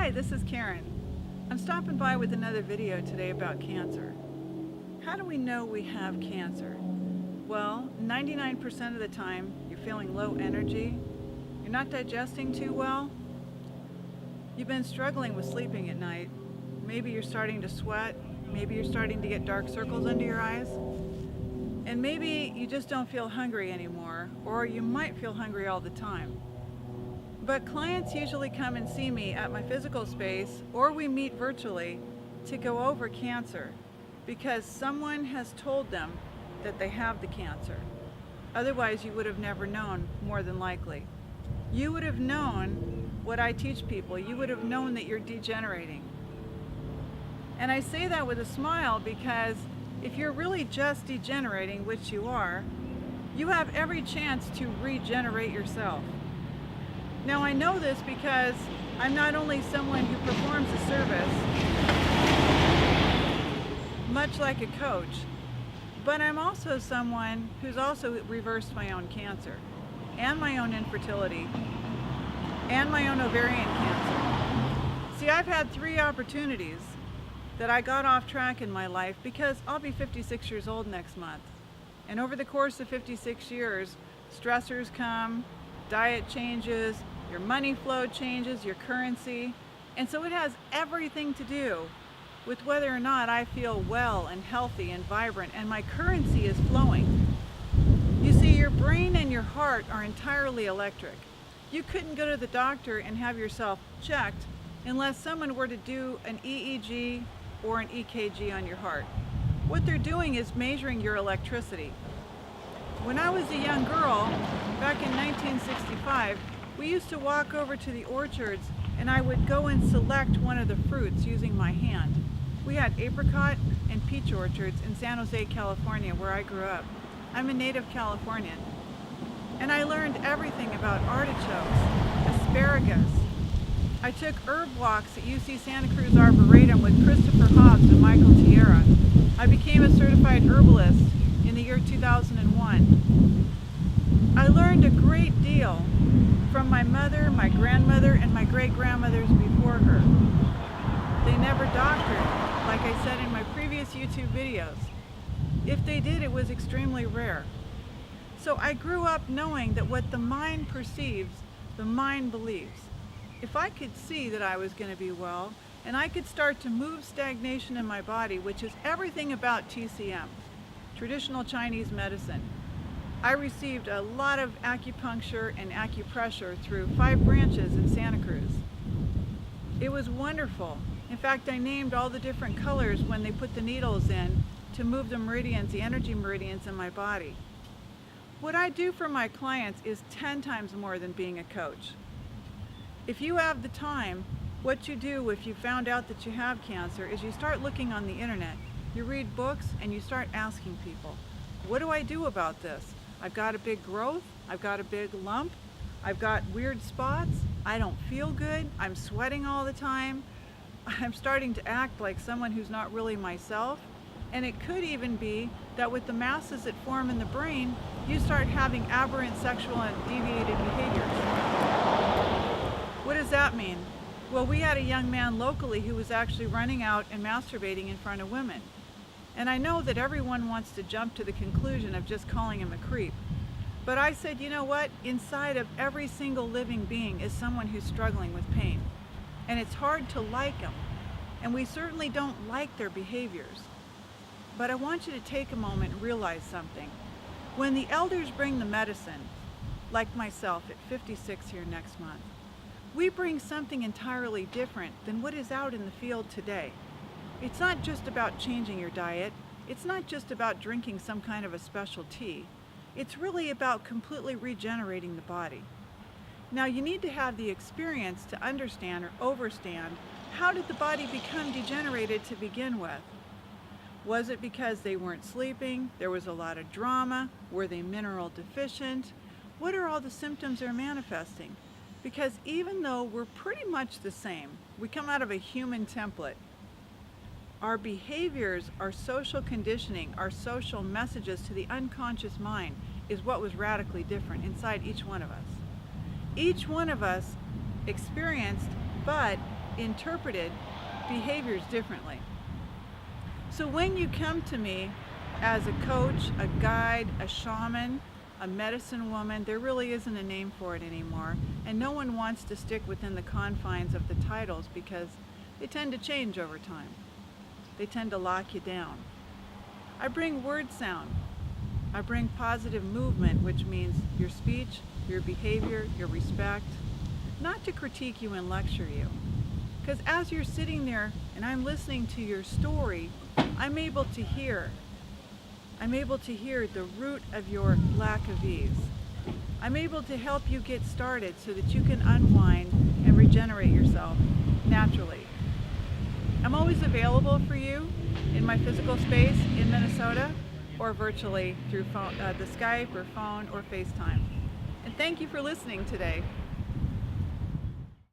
Hi, this is Karen. I'm stopping by with another video today about cancer. How do we know we have cancer? Well, 99% of the time you're feeling low energy, you're not digesting too well, you've been struggling with sleeping at night, maybe you're starting to sweat, maybe you're starting to get dark circles under your eyes, and maybe you just don't feel hungry anymore, or you might feel hungry all the time. But clients usually come and see me at my physical space, or we meet virtually to go over cancer because someone has told them that they have the cancer. Otherwise, you would have never known, more than likely. You would have known what I teach people. You would have known that you're degenerating. And I say that with a smile because if you're really just degenerating, which you are, you have every chance to regenerate yourself. Now I know this because I'm not only someone who performs a service, much like a coach, but I'm also someone who's also reversed my own cancer, and my own infertility, and my own ovarian cancer. See, I've had 3 opportunities that I got off track in my life because I'll be 56 years old next month. And over the course of 56 years, stressors come, diet changes, your money flow changes, your currency, and so it has everything to do with whether or not I feel well and healthy and vibrant and my currency is flowing. You see, your brain and your heart are entirely electric. You couldn't go to the doctor and have yourself checked unless someone were to do an EEG or an EKG on your heart. What they're doing is measuring your electricity. When I was a young girl, back in 1965, we used to walk over to the orchards and I would go and select one of the fruits using my hand. We had apricot and peach orchards in San Jose, California, where I grew up. I'm a native Californian. And I learned everything about artichokes, asparagus. I took herb walks at UC Santa Cruz Arboretum with Christopher Hobbs and Michael Tierra. I became a certified herbalist in the year 2001. I learned a great deal from my mother, my grandmother, and my great-grandmothers before her. They never doctored, like I said in my previous YouTube videos. If they did, it was extremely rare. So I grew up knowing that what the mind perceives, the mind believes. If I could see that I was going to be well, and I could start to move stagnation in my body, which is everything about TCM, traditional Chinese medicine. I received a lot of acupuncture and acupressure through 5 branches in Santa Cruz. It was wonderful. In fact, I named all the different colors when they put the needles in to move the meridians, the energy meridians in my body. What I do for my clients is 10 times more than being a coach. If you have the time, what you do if you found out that you have cancer is you start looking on the internet, you read books, and you start asking people, what do I do about this? I've got a big growth, I've got a big lump, I've got weird spots, I don't feel good, I'm sweating all the time, I'm starting to act like someone who's not really myself, and it could even be that with the masses that form in the brain, you start having aberrant sexual and deviated behaviors. What does that mean? Well, we had a young man locally who was actually running out and masturbating in front of women. And I know that everyone wants to jump to the conclusion of just calling him a creep. But I said, you know what? Inside of every single living being is someone who's struggling with pain. And it's hard to like them. And we certainly don't like their behaviors. But I want you to take a moment and realize something. When the elders bring the medicine, like myself at 56 here next month, we bring something entirely different than what is out in the field today. It's not just about changing your diet. It's not just about drinking some kind of a special tea. It's really about completely regenerating the body. Now, you need to have the experience to understand or overstand, how did the body become degenerated to begin with? Was it because they weren't sleeping? There was a lot of drama? Were they mineral deficient? What are all the symptoms they're manifesting? Because even though we're pretty much the same, we come out of a human template. Our behaviors, our social conditioning, our social messages to the unconscious mind is what was radically different inside each one of us. Each one of us experienced, but interpreted behaviors differently. So when you come to me as a coach, a guide, a shaman, a medicine woman, there really isn't a name for it anymore, and no one wants to stick within the confines of the titles because they tend to change over time. They tend to lock you down. I bring word sound. I bring positive movement, which means your speech, your behavior, your respect, not to critique you and lecture you. Because as you're sitting there and I'm listening to your story, I'm able to hear the root of your lack of ease. I'm able to help you get started so that you can unwind and regenerate yourself naturally. I'm always available for you in my physical space in Minnesota or virtually through phone, the Skype or phone or FaceTime. And thank you for listening today.